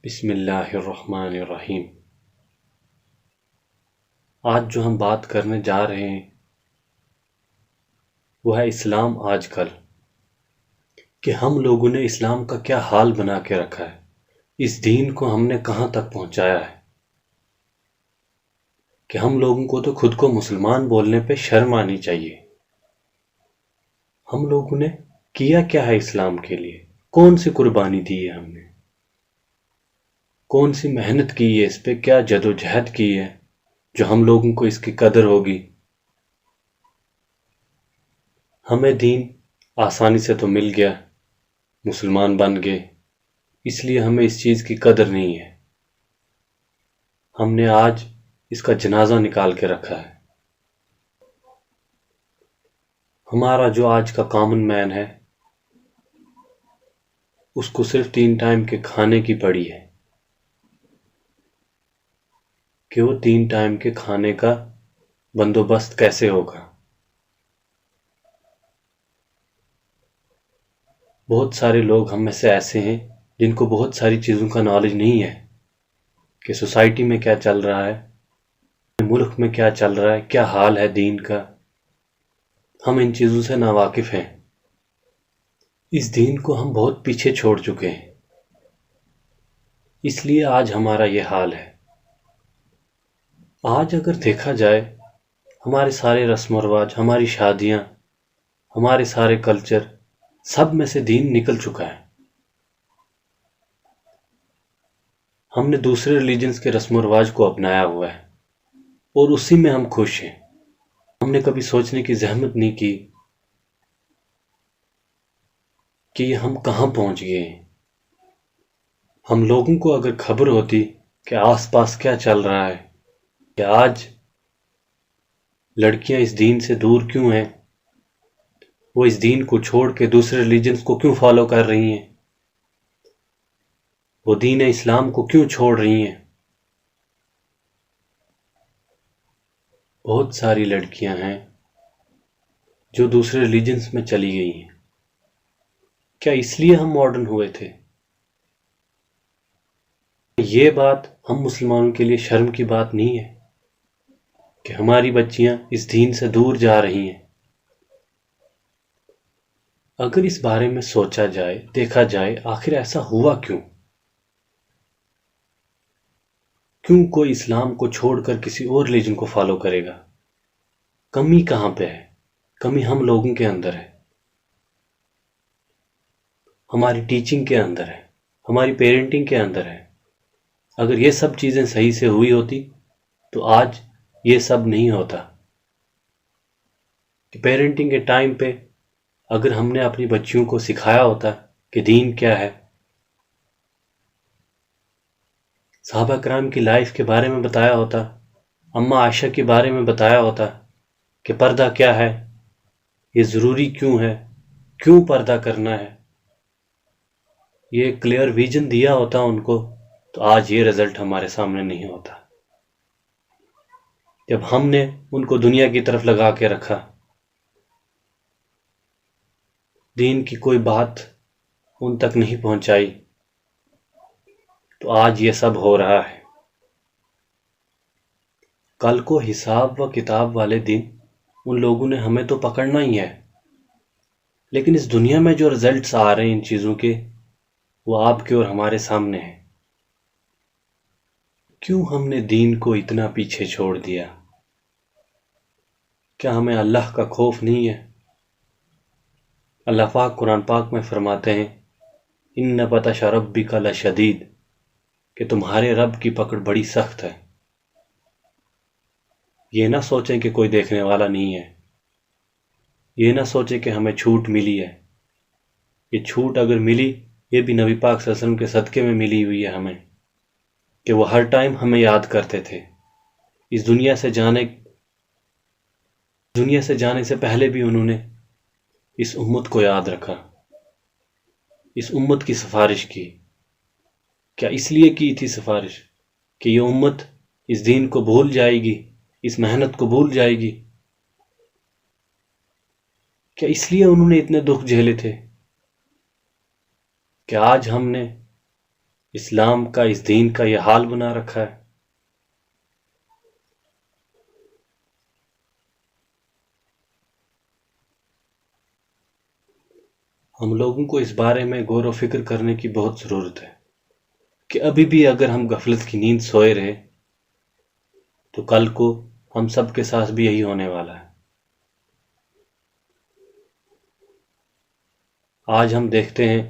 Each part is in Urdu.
بسم اللہ الرحمن الرحیم۔ آج جو ہم بات کرنے جا رہے ہیں وہ ہے اسلام آج کل، کہ ہم لوگوں نے اسلام کا کیا حال بنا کے رکھا ہے، اس دین کو ہم نے کہاں تک پہنچایا ہے کہ ہم لوگوں کو تو خود کو مسلمان بولنے پہ شرم آنی چاہیے۔ ہم لوگوں نے کیا کیا ہے اسلام کے لیے، کون سی قربانی دی ہے، ہم نے کون سی محنت کی ہے، اس پہ کیا جد و جہد کی ہے جو ہم لوگوں کو اس کی قدر ہوگی۔ ہمیں دین آسانی سے تو مل گیا، مسلمان بن گئے، اس لیے ہمیں اس چیز کی قدر نہیں ہے۔ ہم نے آج اس کا جنازہ نکال کے رکھا ہے۔ ہمارا جو آج کا کامن مین ہے اس کو صرف 3 ٹائم کے کھانے کی پڑی ہے کہ وہ 3 ٹائم کے کھانے کا بندوبست کیسے ہوگا۔ بہت سارے لوگ ہم میں سے ایسے ہیں جن کو بہت ساری چیزوں کا نالج نہیں ہے کہ سوسائٹی میں کیا چل رہا ہے، ملک میں کیا چل رہا ہے، کیا حال ہے دین کا۔ ہم ان چیزوں سے ناواقف ہیں، اس دین کو ہم بہت پیچھے چھوڑ چکے ہیں، اس لیے آج ہمارا یہ حال ہے۔ آج اگر دیکھا جائے ہمارے سارے رسم و رواج، ہماری شادیاں، ہمارے سارے کلچر، سب میں سے دین نکل چکا ہے۔ ہم نے دوسرے ریلیجنز کے رسم و رواج کو اپنایا ہوا ہے اور اسی میں ہم خوش ہیں۔ ہم نے کبھی سوچنے کی زحمت نہیں کی کہ یہ ہم کہاں پہنچ گئے ہیں۔ ہم لوگوں کو اگر خبر ہوتی کہ آس پاس کیا چل رہا ہے، کہ آج لڑکیاں اس دین سے دور کیوں ہیں، وہ اس دین کو چھوڑ کے دوسرے ریلیجنز کو کیوں فالو کر رہی ہیں، وہ دین اسلام کو کیوں چھوڑ رہی ہیں۔ بہت ساری لڑکیاں ہیں جو دوسرے ریلیجنز میں چلی گئی ہیں۔ کیا اس لیے ہم ماڈرن ہوئے تھے؟ یہ بات ہم مسلمانوں کے لیے شرم کی بات نہیں ہے کہ ہماری بچیاں اس دین سے دور جا رہی ہیں؟ اگر اس بارے میں سوچا جائے، دیکھا جائے، آخر ایسا ہوا کیوں؟ کیوں کوئی اسلام کو چھوڑ کر کسی اور ریلیجن کو فالو کرے گا؟ کمی کہاں پہ ہے؟ کمی ہم لوگوں کے اندر ہے، ہماری ٹیچنگ کے اندر ہے، ہماری پیرنٹنگ کے اندر ہے۔ اگر یہ سب چیزیں صحیح سے ہوئی ہوتی تو آج یہ سب نہیں ہوتا۔ کہ پیرنٹنگ کے ٹائم پہ اگر ہم نے اپنی بچیوں کو سکھایا ہوتا کہ دین کیا ہے، صحابہ کرام کی لائف کے بارے میں بتایا ہوتا، اماں عائشہ کے بارے میں بتایا ہوتا کہ پردہ کیا ہے، یہ ضروری کیوں ہے، کیوں پردہ کرنا ہے، یہ کلیئر ویژن دیا ہوتا ان کو، تو آج یہ رزلٹ ہمارے سامنے نہیں ہوتا۔ جب ہم نے ان کو دنیا کی طرف لگا کے رکھا، دین کی کوئی بات ان تک نہیں پہنچائی، تو آج یہ سب ہو رہا ہے۔ کل کو حساب و کتاب والے دن ان لوگوں نے ہمیں تو پکڑنا ہی ہے، لیکن اس دنیا میں جو رزلٹس آ رہے ہیں ان چیزوں کے، وہ آپ کے اور ہمارے سامنے ہیں۔ کیوں ہم نے دین کو اتنا پیچھے چھوڑ دیا؟ کیا ہمیں اللہ کا خوف نہیں ہے؟ اللہ پاک قرآن پاک میں فرماتے ہیں ان بطش ربک لشدید، کہ تمہارے رب کی پکڑ بڑی سخت ہے۔ یہ نہ سوچیں کہ کوئی دیکھنے والا نہیں ہے، یہ نہ سوچیں کہ ہمیں چھوٹ ملی ہے۔ یہ چھوٹ اگر ملی، یہ بھی نبی پاک صلی اللہ علیہ وسلم کے صدقے میں ملی ہوئی ہے ہمیں، کہ وہ ہر ٹائم ہمیں یاد کرتے تھے۔ اس دنیا سے جانے سے پہلے بھی انہوں نے اس امت کو یاد رکھا، اس امت کی سفارش کی۔ کیا اس لیے کی تھی سفارش کہ یہ امت اس دین کو بھول جائے گی، اس محنت کو بھول جائے گی؟ کیا اس لیے انہوں نے اتنے دکھ جھیلے تھے کہ آج ہم نے اسلام کا، اس دین کا یہ حال بنا رکھا ہے۔ ہم لوگوں کو اس بارے میں غور و فکر کرنے کی بہت ضرورت ہے کہ ابھی بھی اگر ہم غفلت کی نیند سوئے رہے تو کل کو ہم سب کے ساتھ بھی یہی ہونے والا ہے۔ آج ہم دیکھتے ہیں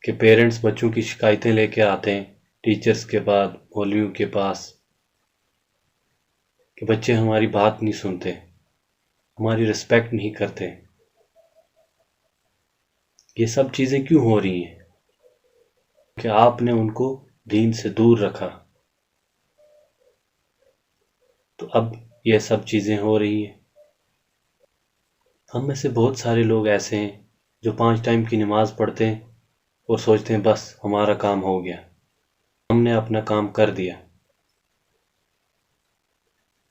کہ پیرنٹس بچوں کی شکایتیں لے کے آتے ہیں ٹیچرز کے بعد، مولویوں کے پاس، کہ بچے ہماری بات نہیں سنتے، ہماری رسپیکٹ نہیں کرتے۔ یہ سب چیزیں کیوں ہو رہی ہیں؟ کہ آپ نے ان کو دین سے دور رکھا، تو اب یہ سب چیزیں ہو رہی ہیں۔ ہم میں سے بہت سارے لوگ ایسے ہیں جو 5 ٹائم کی نماز پڑھتے ہیں اور سوچتے ہیں بس ہمارا کام ہو گیا، ہم نے اپنا کام کر دیا۔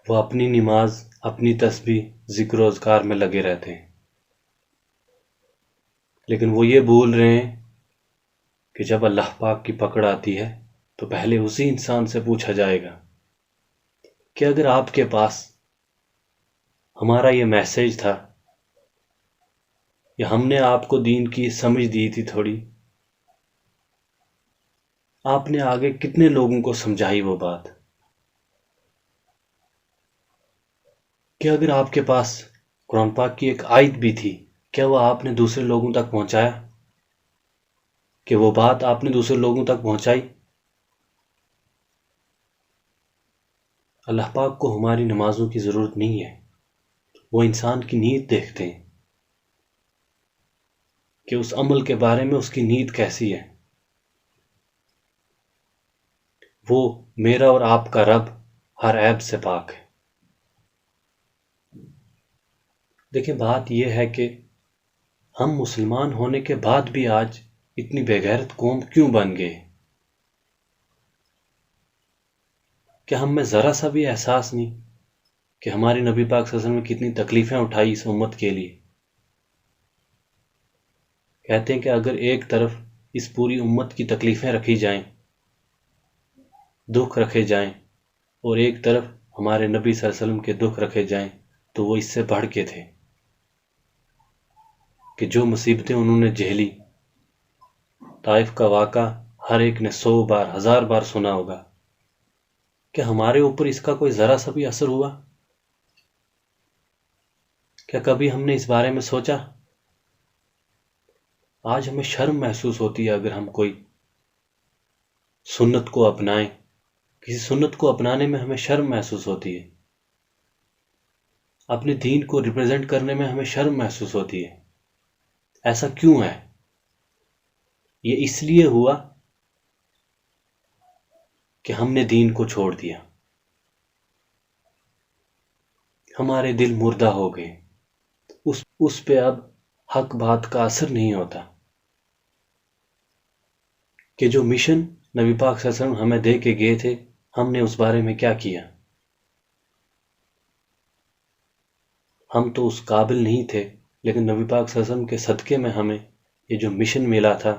وہ اپنی نماز، اپنی تسبیح، ذکر و اذکار میں لگے رہتے ہیں، لیکن وہ یہ بھول رہے ہیں کہ جب اللہ پاک کی پکڑ آتی ہے تو پہلے اسی انسان سے پوچھا جائے گا کہ اگر آپ کے پاس ہمارا یہ میسج تھا یا ہم نے آپ کو دین کی سمجھ دی تھی تھوڑی، آپ نے آگے کتنے لوگوں کو سمجھائی وہ بات؟ کہ اگر آپ کے پاس قرآن پاک کی ایک آیت بھی تھی، کیا وہ آپ نے دوسرے لوگوں تک پہنچایا؟ کہ وہ بات آپ نے دوسرے لوگوں تک پہنچائی؟ اللہ پاک کو ہماری نمازوں کی ضرورت نہیں ہے، وہ انسان کی نیت دیکھتے ہیں کہ اس عمل کے بارے میں اس کی نیت کیسی ہے۔ وہ میرا اور آپ کا رب ہر عیب سے پاک ہے۔ دیکھیں، بات یہ ہے کہ ہم مسلمان ہونے کے بعد بھی آج اتنی بے غیرت قوم کیوں بن گئے؟ کہ ہم میں ذرا سا بھی احساس نہیں کہ ہمارے نبی پاک صلی اللہ علیہ وسلم نے کتنی تکلیفیں اٹھائی اس امت کے لیے۔ کہتے ہیں کہ اگر ایک طرف اس پوری امت کی تکلیفیں رکھی جائیں، دکھ رکھے جائیں، اور ایک طرف ہمارے نبی صلی اللہ علیہ وسلم کے دکھ رکھے جائیں، تو وہ اس سے بڑھ کے تھے کہ جو مصیبتیں انہوں نے جھیلی۔ طائف کا واقعہ ہر ایک نے 100 بار، 1000 بار سنا ہوگا۔ کہ ہمارے اوپر اس کا کوئی ذرا سا بھی اثر ہوا؟ کیا کبھی ہم نے اس بارے میں سوچا؟ آج ہمیں شرم محسوس ہوتی ہے اگر ہم کوئی سنت کو اپنائیں، کسی سنت کو اپنانے میں ہمیں شرم محسوس ہوتی ہے، اپنے دین کو ریپرزینٹ کرنے میں ہمیں شرم محسوس ہوتی ہے۔ ایسا کیوں ہے؟ یہ اس لیے ہوا کہ ہم نے دین کو چھوڑ دیا، ہمارے دل مردہ ہو گئے، اس پہ اب حق بات کا اثر نہیں ہوتا۔ کہ جو مشن نبی پاک صلی اللہ علیہ وسلم ہمیں دے کے گئے تھے، ہم نے اس بارے میں کیا کیا؟ ہم تو اس قابل نہیں تھے، لیکن نبی پاک صلی اللہ علیہ وسلم کے صدقے میں ہمیں یہ جو مشن ملا تھا،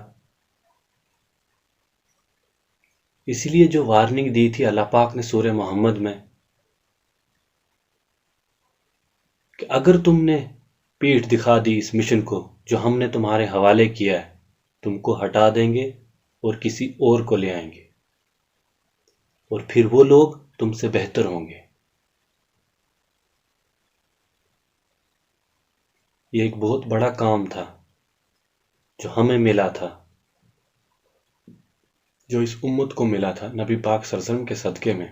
اسی لیے جو وارننگ دی تھی اللہ پاک نے سورہ محمد میں کہ اگر تم نے پیٹھ دکھا دی اس مشن کو جو ہم نے تمہارے حوالے کیا ہے، تم کو ہٹا دیں گے اور کسی اور کو لے آئیں گے، اور پھر وہ لوگ تم سے بہتر ہوں گے۔ یہ ایک بہت بڑا کام تھا جو ہمیں ملا تھا، جو اس امت کو ملا تھا نبی پاک صلی اللہ علیہ وسلم کے صدقے میں۔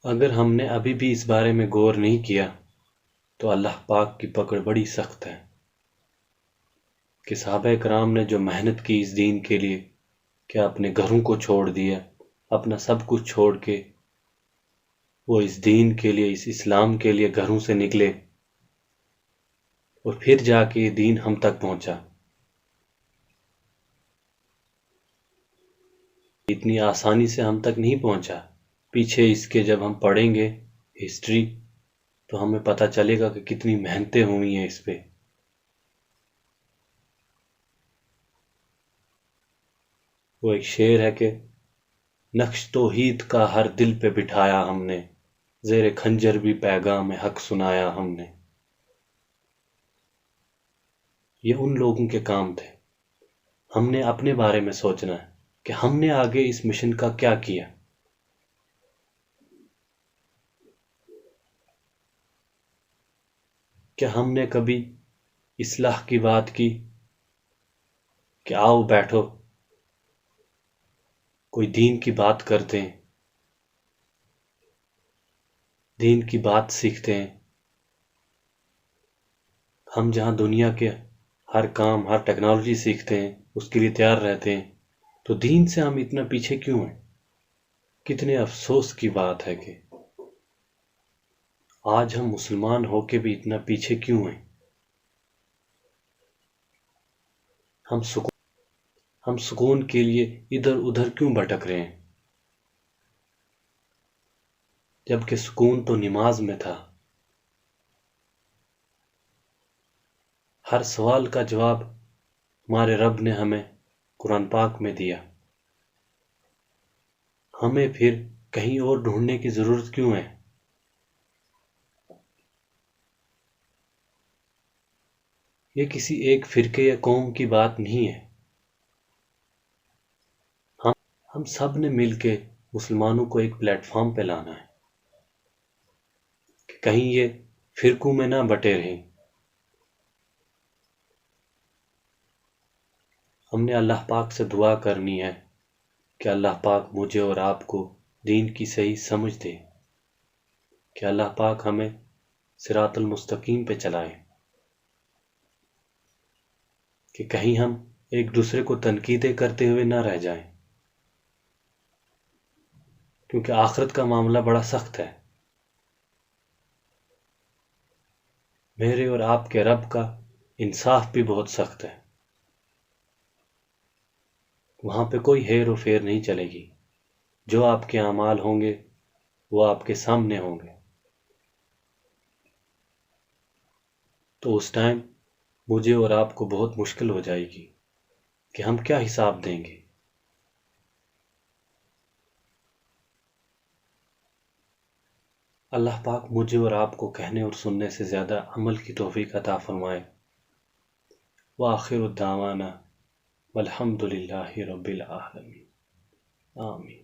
اگر ہم نے ابھی بھی اس بارے میں غور نہیں کیا تو اللہ پاک کی پکڑ بڑی سخت ہے۔ کہ صحابہ کرام نے جو محنت کی اس دین کے لیے، کہ اپنے گھروں کو چھوڑ دیا، اپنا سب کچھ چھوڑ کے وہ اس دین کے لیے، اس اسلام کے لیے گھروں سے نکلے، اور پھر جا کے یہ دین ہم تک پہنچا۔ اتنی آسانی سے ہم تک نہیں پہنچا۔ پیچھے اس کے جب ہم پڑھیں گے ہسٹری تو ہمیں پتہ چلے گا کہ کتنی محنتیں ہوئی ہیں اس پہ۔ وہ ایک شعر ہے کہ نقش توحید کا ہر دل پہ بٹھایا ہم نے، زیر خنجر بھی پیغام حق سنایا ہم نے۔ یہ ان لوگوں کے کام تھے، ہم نے اپنے بارے میں سوچنا ہے کہ ہم نے آگے اس مشن کا کیا کیا۔ کیا ہم نے کبھی اصلاح کی بات کی کہ آؤ بیٹھو کوئی دین کی بات کرتے ہیں، دین کی بات سیکھتے ہیں؟ ہم جہاں دنیا کے ہر کام، ہر ٹیکنالوجی سیکھتے ہیں، اس کے لیے تیار رہتے ہیں، تو دین سے ہم اتنا پیچھے کیوں ہیں؟ کتنے افسوس کی بات ہے کہ آج ہم مسلمان ہو کے بھی اتنا پیچھے کیوں ہیں؟ ہم سکون کے لیے ادھر ادھر کیوں بھٹک رہے ہیں، جبکہ سکون تو نماز میں تھا۔ ہر سوال کا جواب ہمارے رب نے ہمیں قرآن پاک میں دیا، ہمیں پھر کہیں اور ڈھونڈنے کی ضرورت کیوں ہے؟ یہ کسی ایک فرقے یا قوم کی بات نہیں ہے، ہم سب نے مل کے مسلمانوں کو ایک پلیٹ فارم پہ لانا ہے کہ کہیں یہ فرقوں میں نہ بٹے رہیں۔ ہم نے اللہ پاک سے دعا کرنی ہے کہ اللہ پاک مجھے اور آپ کو دین کی صحیح سمجھ دے، کہ اللہ پاک ہمیں صراط المستقیم پہ چلائے، کہ کہیں ہم ایک دوسرے کو تنقیدیں کرتے ہوئے نہ رہ جائیں، کیونکہ آخرت کا معاملہ بڑا سخت ہے۔ میرے اور آپ کے رب کا انصاف بھی بہت سخت ہے، وہاں پہ کوئی ہیر و پھیر نہیں چلے گی، جو آپ کے اعمال ہوں گے وہ آپ کے سامنے ہوں گے۔ تو اس ٹائم مجھے اور آپ کو بہت مشکل ہو جائے گی کہ ہم کیا حساب دیں گے۔ اللہ پاک مجھے اور آپ کو کہنے اور سننے سے زیادہ عمل کی توفیق عطا فرمائے۔ وآخر الدعوانا والحمد للہ رب العالمین، آمین۔